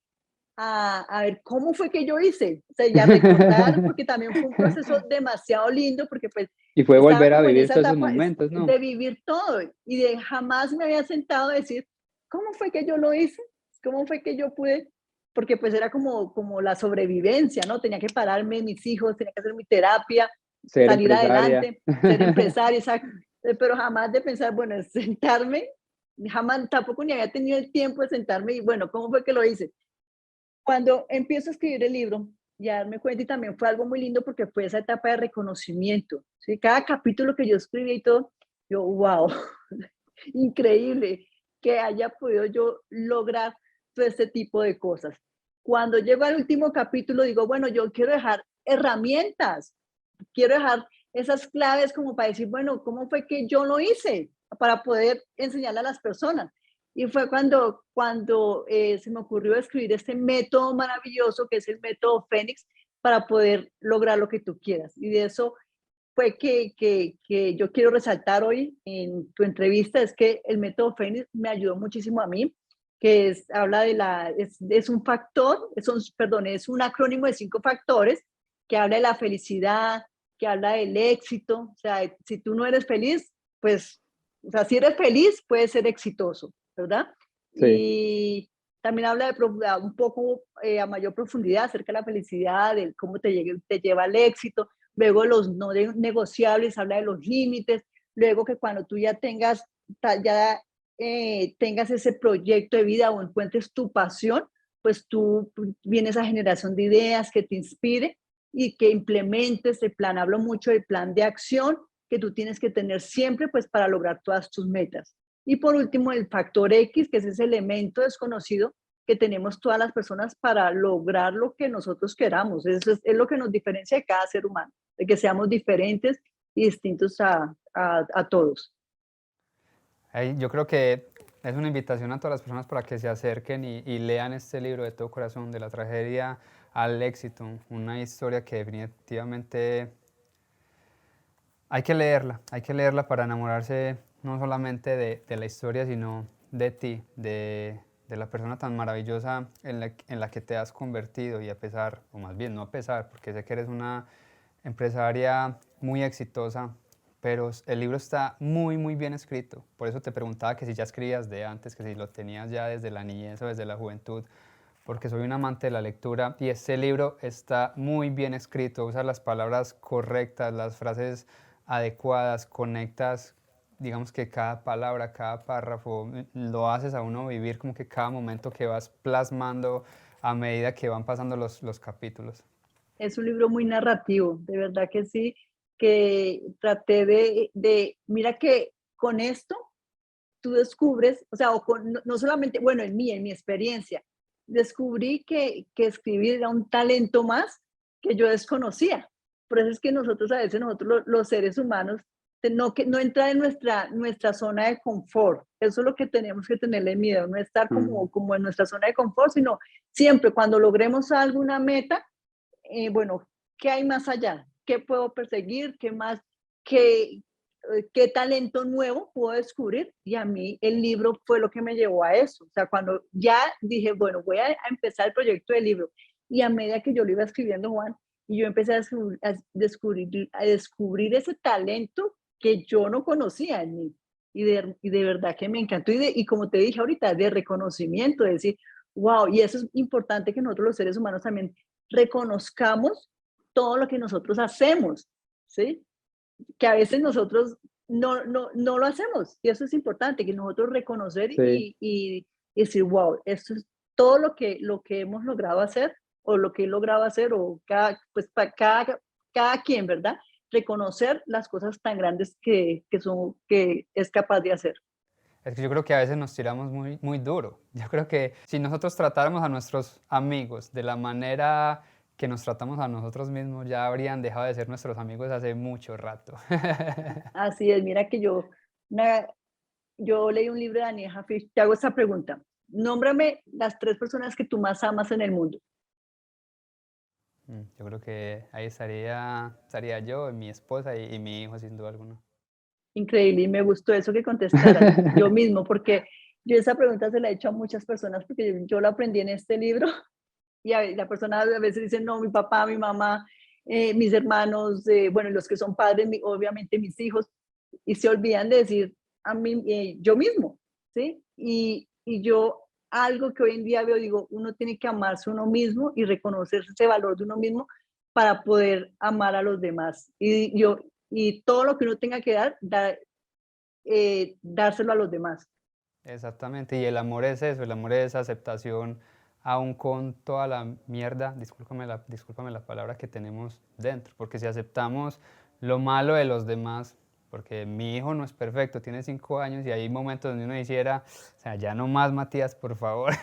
a ver cómo fue que yo hice, o sea, ya recordar, porque también fue un proceso demasiado lindo, porque pues Y fue estaba volver a como en vivir esa todos esos etapa momentos, ¿no? de vivir todo y de jamás me había sentado a decir, ¿cómo fue que yo lo hice? ¿Cómo fue que yo pude? Porque pues era como la sobrevivencia, ¿no? Tenía que pararme, mis hijos, tenía que hacer mi terapia, Ser salir empresaria. adelante, ser empresaria, pero jamás de pensar, bueno, sentarme, jamás, tampoco ni había tenido el tiempo de sentarme y bueno, ¿cómo fue que lo hice? Cuando empiezo a escribir el libro y a darme cuenta, y también fue algo muy lindo porque fue esa etapa de reconocimiento, ¿sí? Cada capítulo que yo escribí y todo, yo, wow, increíble que haya podido yo lograr todo este tipo de cosas. Cuando llego al último capítulo, digo, bueno, yo quiero dejar herramientas, quiero dejar esas claves como para decir, bueno, ¿cómo fue que yo lo hice? Para poder enseñarle a las personas. Y fue cuando se me ocurrió escribir este método maravilloso que es el método Fénix para poder lograr lo que tú quieras. Y de eso fue que yo quiero resaltar hoy en tu entrevista, es que el método Fénix me ayudó muchísimo a mí, que habla es un factor, perdón, es un acrónimo de 5 factores que habla de la felicidad, que habla del éxito. O sea, si tú no eres feliz, pues, o sea, si eres feliz, puedes ser exitoso, ¿verdad? Sí. Y también habla de un poco a mayor profundidad acerca de la felicidad, de cómo te lleva al éxito. Luego los no negociables, habla de los límites. Luego que cuando tú ya tengas ese proyecto de vida o encuentres tu pasión, pues tú vienes a generación de ideas que te inspire y que implementes el plan. Hablo mucho del plan de acción que tú tienes que tener siempre pues para lograr todas tus metas. Y por último, el factor X, que es ese elemento desconocido que tenemos todas las personas para lograr lo que nosotros queramos. Eso es lo que nos diferencia de cada ser humano, de que seamos diferentes y distintos a todos. Yo creo que es una invitación a todas las personas para que se acerquen y lean este libro de todo corazón, de la tragedia al éxito, una historia que definitivamente hay que leerla para enamorarse no solamente de la historia, sino de ti, de la persona tan maravillosa en la que te has convertido y a pesar, o más bien no a pesar, porque sé que eres una empresaria muy exitosa, pero el libro está muy, muy bien escrito. Por eso te preguntaba que si ya escribías de antes, que si lo tenías ya desde la niñez o desde la juventud, porque soy un amante de la lectura y este libro está muy bien escrito, usa las palabras correctas, las frases adecuadas, conectas, digamos que cada palabra, cada párrafo, lo haces a uno vivir como que cada momento que vas plasmando a medida que van pasando los capítulos. Es un libro muy narrativo, de verdad que sí, que traté mira que con esto tú descubres, o sea, no solamente, bueno, en mi experiencia, descubrí que escribir era un talento más que yo desconocía. Por eso es que nosotros a veces, los seres humanos, que no entrar en nuestra zona de confort. Eso es lo que tenemos que tenerle miedo, no estar como en nuestra zona de confort, sino siempre cuando logremos alguna meta, bueno, ¿qué hay más allá? ¿Qué puedo perseguir? ¿Qué más? ¿Qué, qué talento nuevo puedo descubrir? Y a mí el libro fue lo que me llevó a eso. O sea, cuando ya dije, bueno, voy a empezar el proyecto del libro. Y a medida que yo lo iba escribiendo, Juan, y yo empecé a descubrir ese talento que yo no conocía en mí. Y de verdad que me encantó. Y como te dije ahorita, de reconocimiento, de decir, wow, y eso es importante que nosotros los seres humanos también reconozcamos todo lo que nosotros hacemos, ¿sí? Que a veces nosotros no lo hacemos. Y eso es importante, que nosotros reconocer Sí. y decir, wow, esto es todo lo que hemos logrado hacer o lo que he logrado hacer o pues para cada quien, ¿verdad? Reconocer las cosas tan grandes que es capaz de hacer. Es que yo creo que a veces nos tiramos muy, muy duro. Yo creo que si nosotros tratáramos a nuestros amigos de la manera que nos tratamos a nosotros mismos, ya habrían dejado de ser nuestros amigos hace mucho rato. Así es, mira que yo leí un libro de Daniel Jaffir, te hago esta pregunta. Nómbrame las 3 personas que tú más amas en el mundo. Yo creo que ahí estaría yo, mi esposa y mi hijo, sin duda alguna. Increíble, y me gustó eso que contestaras, yo mismo, porque yo esa pregunta se la he hecho a muchas personas porque yo la aprendí en este libro y la persona a veces dice, no, mi papá, mi mamá, mis hermanos, bueno, los que son padres, obviamente mis hijos, y se olvidan de decir a mí, yo mismo, ¿sí? Y yo, algo que hoy en día veo, digo, uno tiene que amarse a uno mismo y reconocer ese valor de uno mismo para poder amar a los demás. Y todo lo que uno tenga que dárselo a los demás. Exactamente, y el amor es eso, el amor es aceptación aún con toda la mierda, discúlpame la palabra que tenemos dentro, porque si aceptamos lo malo de los demás, porque mi hijo no es perfecto, tiene 5 años y hay momentos donde uno hiciera, o sea, ya no más Matías, por favor.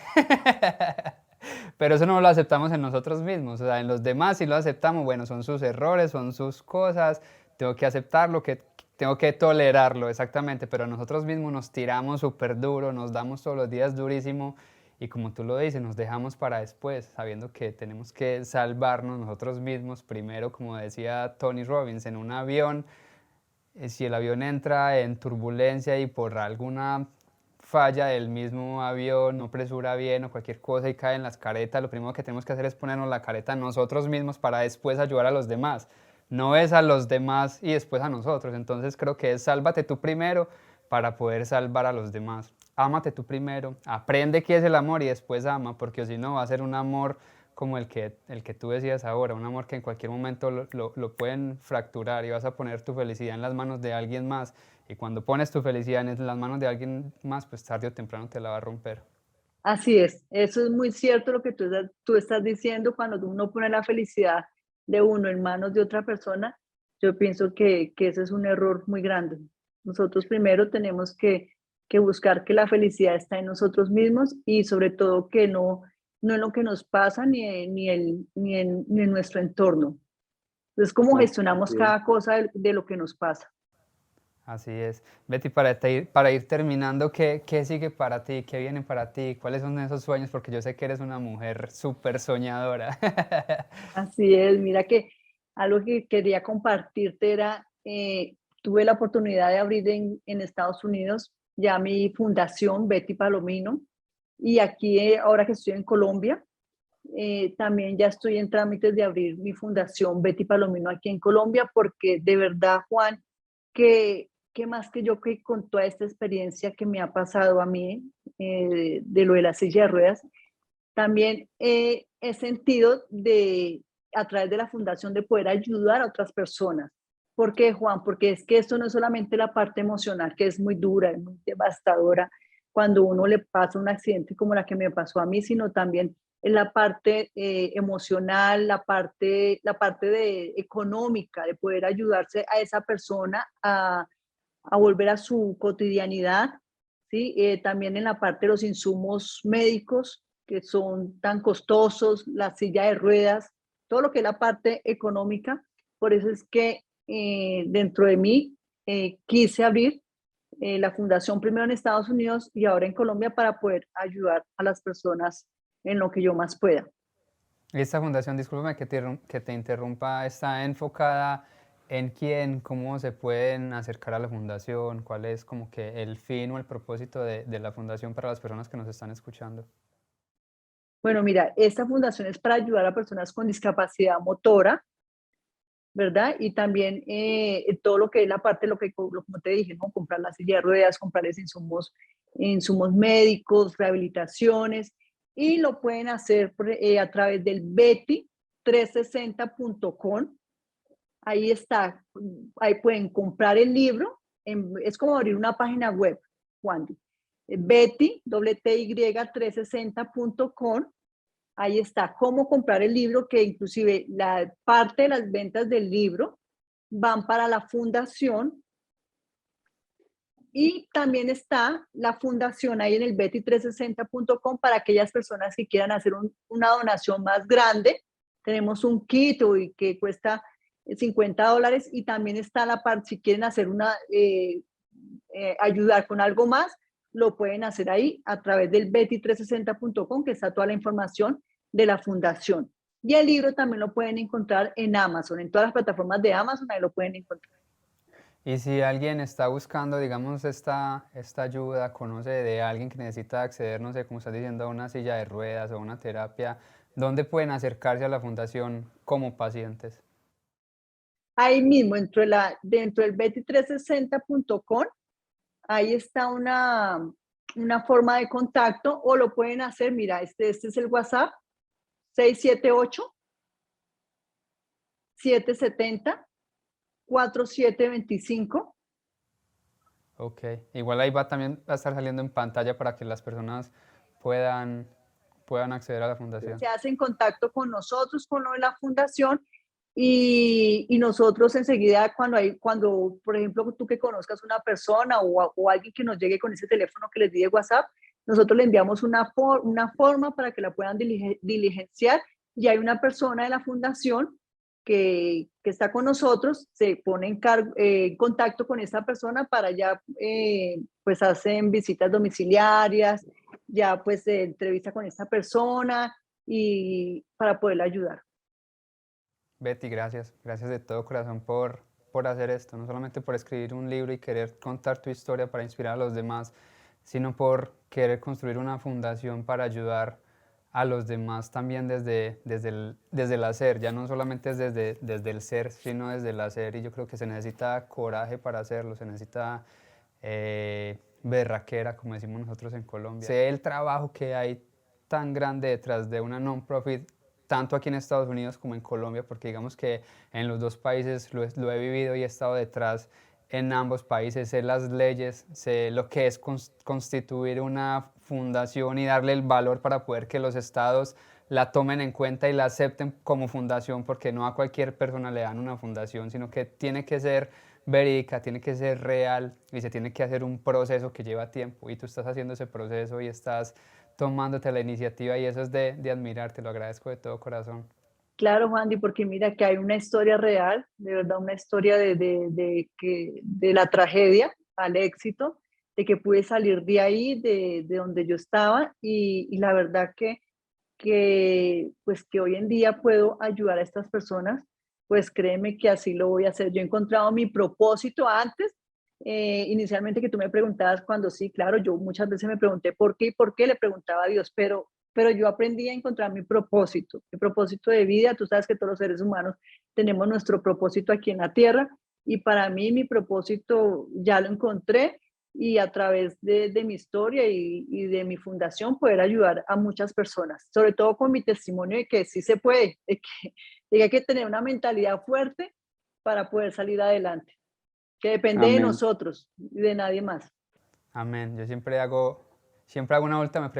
Pero eso no lo aceptamos en nosotros mismos, o sea, en los demás sí lo aceptamos, bueno, son sus errores, son sus cosas, tengo que aceptarlo, que tengo que tolerarlo, exactamente, pero nosotros mismos nos tiramos súper duro, nos damos todos los días durísimo y como tú lo dices, nos dejamos para después, sabiendo que tenemos que salvarnos nosotros mismos primero, como decía Tony Robbins, en un avión, si el avión entra en turbulencia y por alguna falla del mismo avión, no presura bien o cualquier cosa y cae en las caretas, lo primero que tenemos que hacer es ponernos la careta nosotros mismos para después ayudar a los demás. No es a los demás y después a nosotros. Entonces creo que es sálvate tú primero para poder salvar a los demás. Ámate tú primero, aprende qué es el amor y después ama, porque si no va a ser un amor como el que tú decías ahora, un amor que en cualquier momento lo pueden fracturar y vas a poner tu felicidad en las manos de alguien más. Y cuando pones tu felicidad en las manos de alguien más, pues tarde o temprano te la va a romper. Así es, eso es muy cierto lo que tú estás diciendo. Cuando uno pone la felicidad de uno en manos de otra persona, yo pienso que ese es un error muy grande. Nosotros primero tenemos que buscar que la felicidad está en nosotros mismos y sobre todo que no en lo que nos pasa ni en nuestro entorno. Es como gestionamos cada cosa de lo que nos pasa. Así es. Betty, para ir terminando, ¿qué sigue para ti? ¿Qué viene para ti? ¿Cuáles son esos sueños? Porque yo sé que eres una mujer súper soñadora. Así es, mira que algo que quería compartirte era, tuve la oportunidad de abrir en Estados Unidos ya mi fundación Betty Palomino y aquí ahora que estoy en Colombia, también ya estoy en trámites de abrir mi fundación Betty Palomino aquí en Colombia porque de verdad, Juan, que más que yo que con toda esta experiencia que me ha pasado a mí de lo de la silla de ruedas, también he sentido a través de la fundación de poder ayudar a otras personas. ¿Por qué, Juan? Porque es que esto no es solamente la parte emocional, que es muy dura, es muy devastadora cuando uno le pasa un accidente como la que me pasó a mí, sino también en la parte emocional, económica, de poder ayudarse a esa persona a volver a su cotidianidad, ¿sí? También en la parte de los insumos médicos, que son tan costosos, la silla de ruedas, todo lo que es la parte económica. Por eso es que dentro de mí quise abrir la fundación primero en Estados Unidos y ahora en Colombia para poder ayudar a las personas en lo que yo más pueda. Esta fundación, discúlpame que te interrumpa, está enfocada en quién, cómo se pueden acercar a la fundación, cuál es como que el fin o el propósito de la fundación para las personas que nos están escuchando. Bueno, mira, esta fundación es para ayudar a personas con discapacidad motora, ¿verdad? Y también todo lo que es la parte, como te dije, ¿no? Comprar las silla de ruedas, comprarles insumos médicos, rehabilitaciones, y lo pueden hacer a través del betty360.com. Ahí está, ahí pueden comprar el libro, es como abrir una página web, Juan. Betty, WTY360.com. Ahí está, cómo comprar el libro, que inclusive la parte de las ventas del libro van para la fundación. Y también está la fundación ahí en el betty360.com para aquellas personas que quieran hacer una donación más grande. Tenemos un kit que cuesta $50 y también está la parte, si quieren hacer ayudar con algo más, lo pueden hacer ahí a través del betty360.com, que está toda la información de la fundación. Y el libro también lo pueden encontrar en Amazon, en todas las plataformas de Amazon, ahí lo pueden encontrar. Y si alguien está buscando, digamos, esta ayuda, conoce de alguien que necesita acceder, no sé, como estás diciendo, a una silla de ruedas o una terapia, ¿dónde pueden acercarse a la fundación como pacientes? Ahí mismo, dentro del betty360.com, ahí está una forma de contacto o lo pueden hacer, mira, este es el WhatsApp, 678-770-4725. Ok, igual ahí también va a estar saliendo en pantalla para que las personas puedan, puedan acceder a la fundación. Se hace en contacto con nosotros, con lo de la fundación, y nosotros enseguida cuando, por ejemplo, tú que conozcas una persona o alguien que nos llegue con ese teléfono que les di de WhatsApp, nosotros le enviamos una forma para que la puedan diligenciar, y hay una persona de la fundación que está con nosotros, se pone en contacto con esta persona para ya, pues hacen visitas domiciliarias, ya pues se entrevista con esta persona y para poderla ayudar. Betty, gracias. Gracias de todo corazón por hacer esto. No solamente por escribir un libro y querer contar tu historia para inspirar a los demás, sino por querer construir una fundación para ayudar a los demás también desde el hacer. Ya no solamente es desde el ser, sino desde el hacer. Y yo creo que se necesita coraje para hacerlo, se necesita berraquera, como decimos nosotros en Colombia. Sé el trabajo que hay tan grande detrás de una non-profit, tanto aquí en Estados Unidos como en Colombia, porque digamos que en los dos países lo he vivido y he estado detrás en ambos países, sé las leyes, sé lo que es constituir una fundación y darle el valor para poder que los estados la tomen en cuenta y la acepten como fundación, porque no a cualquier persona le dan una fundación, sino que tiene que ser verídica, tiene que ser real y se tiene que hacer un proceso que lleva tiempo, y tú estás haciendo ese proceso y estás tomándote la iniciativa, y eso es de admirar, te lo agradezco de todo corazón. Claro, Juan, porque mira que hay una historia real, de verdad, una historia de la tragedia al éxito, de que pude salir de ahí, de donde yo estaba, y la verdad pues que hoy en día puedo ayudar a estas personas, pues créeme que así lo voy a hacer. Yo he encontrado mi propósito antes, inicialmente que tú me preguntabas cuando sí, claro, yo muchas veces me pregunté por qué y por qué le preguntaba a Dios, pero yo aprendí a encontrar mi propósito de vida. Tú sabes que todos los seres humanos tenemos nuestro propósito aquí en la tierra, y para mí mi propósito ya lo encontré, y a través de mi historia y de mi fundación poder ayudar a muchas personas, sobre todo con mi testimonio de que sí se puede, de que hay que tener una mentalidad fuerte para poder salir adelante, que depende de Amén. nosotros y de nadie más. Amén. Yo siempre hago una última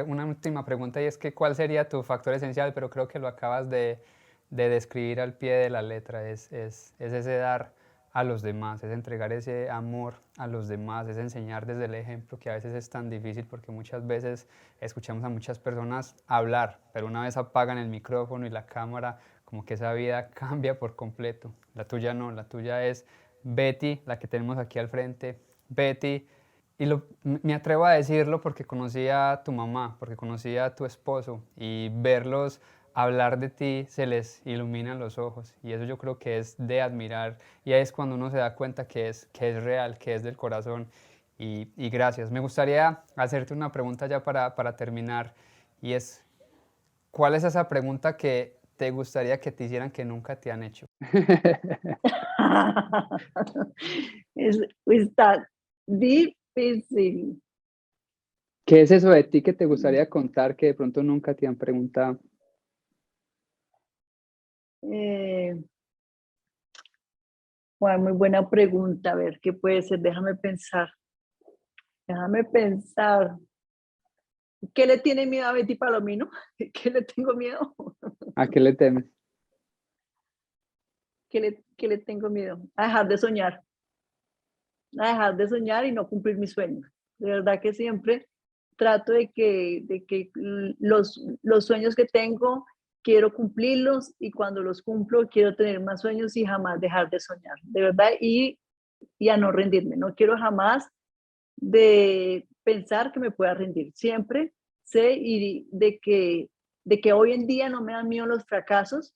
pregunta, y es que ¿cuál sería tu factor esencial? Pero creo que lo acabas de describir al pie de la letra. Es ese dar a los demás, es entregar ese amor a los demás, es enseñar desde el ejemplo, que a veces es tan difícil porque muchas veces escuchamos a muchas personas hablar, pero una vez apagan el micrófono y la cámara, como que esa vida cambia por completo. La tuya no, la tuya es Betty, la que tenemos aquí al frente. Betty, y me atrevo a decirlo porque conocí a tu mamá, porque conocí a tu esposo, y verlos hablar de ti se les iluminan los ojos, y eso yo creo que es de admirar, y ahí es cuando uno se da cuenta que es real, que es del corazón, y gracias. Me gustaría hacerte una pregunta ya para terminar, y es, ¿cuál es esa pregunta que te gustaría que te hicieran que nunca te han hecho? Está difícil. ¿Qué es eso de ti que te gustaría contar que de pronto nunca te han preguntado? Eh, Bueno, muy buena pregunta. A ver, ¿qué puede ser? Déjame pensar. Déjame pensar. ¿Qué le tiene miedo a Betty Palomino? ¿Qué le tengo miedo? ¿A qué le temes? ¿Qué le tengo miedo? A dejar de soñar. A dejar de soñar y no cumplir mis sueños. De verdad que siempre trato de que los sueños que tengo quiero cumplirlos, y cuando los cumplo quiero tener más sueños y jamás dejar de soñar. De verdad, y a no rendirme. No quiero jamás de pensar que me pueda rendir. Siempre sé de que hoy en día no me dan miedo los fracasos,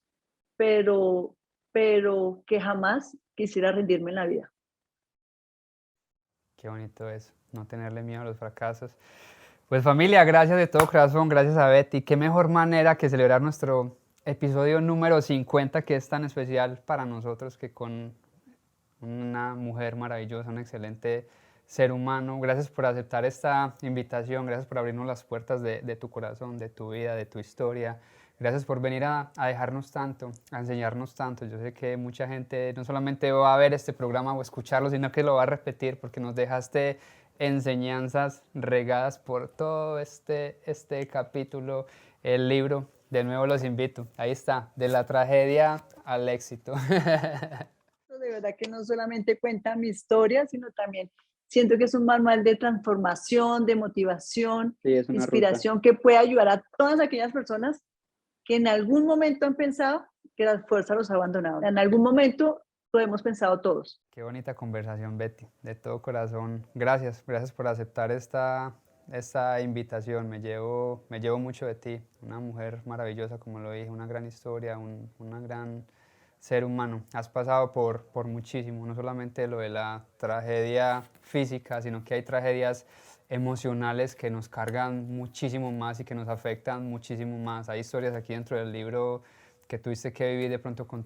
pero que jamás quisiera rendirme en la vida. Qué bonito eso, no tenerle miedo a los fracasos. Pues familia, gracias de todo corazón, gracias a Betty. Qué mejor manera que celebrar nuestro episodio número 50, que es tan especial para nosotros, que con una mujer maravillosa, una excelente ser humano. Gracias por aceptar esta invitación, gracias por abrirnos las puertas de tu corazón, de tu vida, de tu historia. Gracias por venir a dejarnos tanto, a enseñarnos tanto. Yo sé que mucha gente no solamente va a ver este programa o escucharlo, sino que lo va a repetir porque nos dejaste enseñanzas regadas por todo este capítulo, el libro. De nuevo los invito. Ahí está, de la tragedia al éxito. De verdad que no solamente cuenta mi historia, sino también siento que es un manual de transformación, de motivación, Sí, es de una ruta. inspiración que puede ayudar a todas aquellas personas que en algún momento han pensado que la fuerza los ha abandonado. En algún momento lo hemos pensado todos. Qué bonita conversación, Betty, de todo corazón. Gracias, gracias por aceptar esta invitación. Me llevo mucho de ti, una mujer maravillosa, como lo dije, una gran historia, una gran ser humano. Has pasado por muchísimo, no solamente lo de la tragedia física, sino que hay tragedias emocionales que nos cargan muchísimo más y que nos afectan muchísimo más. Hay historias aquí dentro del libro que tuviste que vivir de pronto con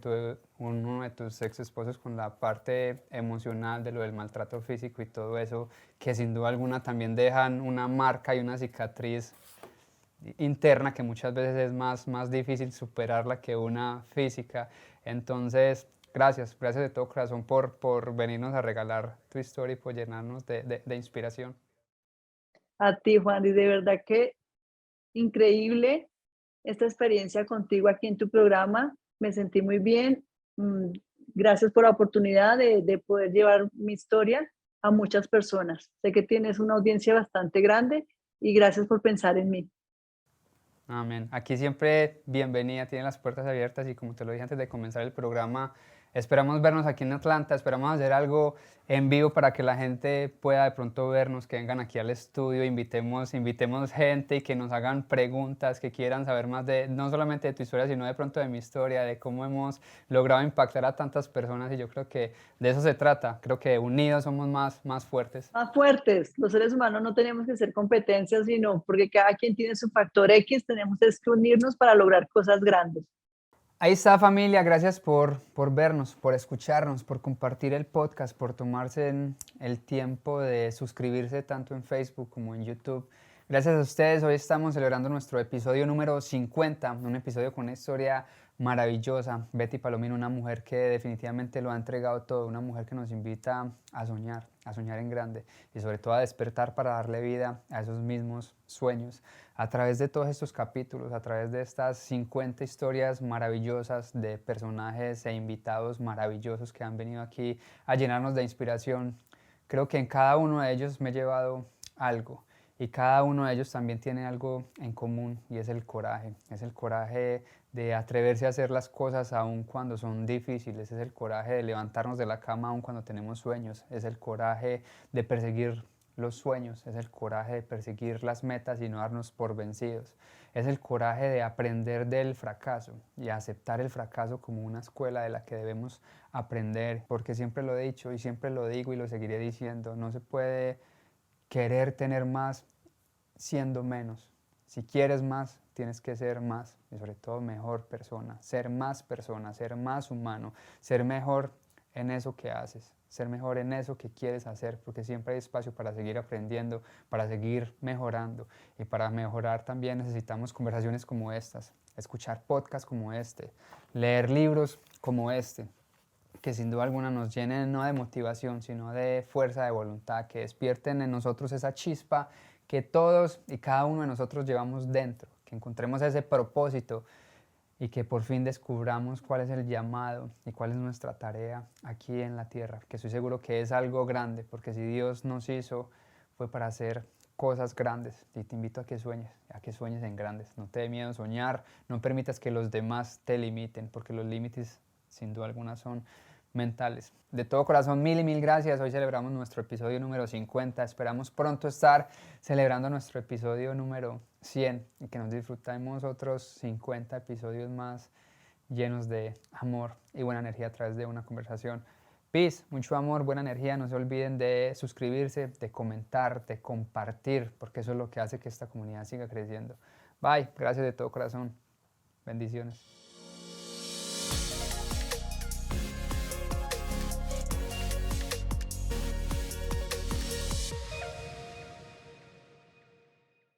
uno de tus ex esposos, con la parte emocional de lo del maltrato físico y todo eso, que sin duda alguna también dejan una marca y una cicatriz interna que muchas veces es más difícil superarla que una física. Entonces, gracias de todo corazón por venirnos a regalar tu historia y por llenarnos de inspiración. A ti, Juan, y de verdad que increíble esta experiencia contigo aquí en tu programa. Me sentí muy bien. Mm, Gracias por la oportunidad de poder llevar mi historia a muchas personas. Sé que tienes una audiencia bastante grande y gracias por pensar en mí. Amén. Aquí siempre bienvenida, tienen las puertas abiertas y como te lo dije antes de comenzar el programa, esperamos vernos aquí en Atlanta, esperamos hacer algo en vivo para que la gente pueda de pronto vernos, que vengan aquí al estudio, invitemos gente y que nos hagan preguntas, que quieran saber más de, no solamente de tu historia, sino de pronto de mi historia, de cómo hemos logrado impactar a tantas personas y yo creo que de eso se trata, creo que unidos somos más fuertes. Más fuertes, los seres humanos no tenemos que ser competencias, sino porque cada quien tiene su factor X, tenemos que unirnos para lograr cosas grandes. Ahí está, familia, gracias por vernos, por escucharnos, por compartir el podcast, por tomarse el tiempo de suscribirse tanto en Facebook como en YouTube. Gracias a ustedes, hoy estamos celebrando nuestro episodio número 50, un episodio con una historia maravillosa. Betty Palomino, una mujer que definitivamente lo ha entregado todo, una mujer que nos invita a soñar en grande y sobre todo a despertar para darle vida a esos mismos sueños. A través de todos estos capítulos, a través de estas 50 historias maravillosas de personajes e invitados maravillosos que han venido aquí a llenarnos de inspiración, creo que en cada uno de ellos me he llevado algo y cada uno de ellos también tiene algo en común y es el coraje de atreverse a hacer las cosas aun cuando son difíciles, es el coraje de levantarnos de la cama aun cuando tenemos sueños, es el coraje de perseguir los sueños, es el coraje de perseguir las metas y no darnos por vencidos, es el coraje de aprender del fracaso y aceptar el fracaso como una escuela de la que debemos aprender, porque siempre lo he dicho y siempre lo digo y lo seguiré diciendo, no se puede querer tener más siendo menos. Si quieres más, tienes que ser más y sobre todo mejor persona, ser más humano, ser mejor en eso que haces, ser mejor en eso que quieres hacer, porque siempre hay espacio para seguir aprendiendo, para seguir mejorando y para mejorar también necesitamos conversaciones como estas, escuchar podcasts como este, leer libros como este, que sin duda alguna nos llenen no de motivación, sino de fuerza de voluntad, que despierten en nosotros esa chispa que todos y cada uno de nosotros llevamos dentro, que encontremos ese propósito y que por fin descubramos cuál es el llamado y cuál es nuestra tarea aquí en la tierra, que estoy seguro que es algo grande, porque si Dios nos hizo fue para hacer cosas grandes y te invito a que sueñes en grandes, no te dé miedo soñar, no permitas que los demás te limiten, porque los límites sin duda alguna son mentales. De todo corazón, mil y mil gracias. Hoy celebramos nuestro episodio número 50. Esperamos pronto estar celebrando nuestro episodio número 100 y que nos disfrutemos otros 50 episodios más llenos de amor y buena energía a través de una conversación. Peace, mucho amor, buena energía. No se olviden de suscribirse, de comentar, de compartir, porque eso es lo que hace que esta comunidad siga creciendo. Bye, gracias de todo corazón. Bendiciones.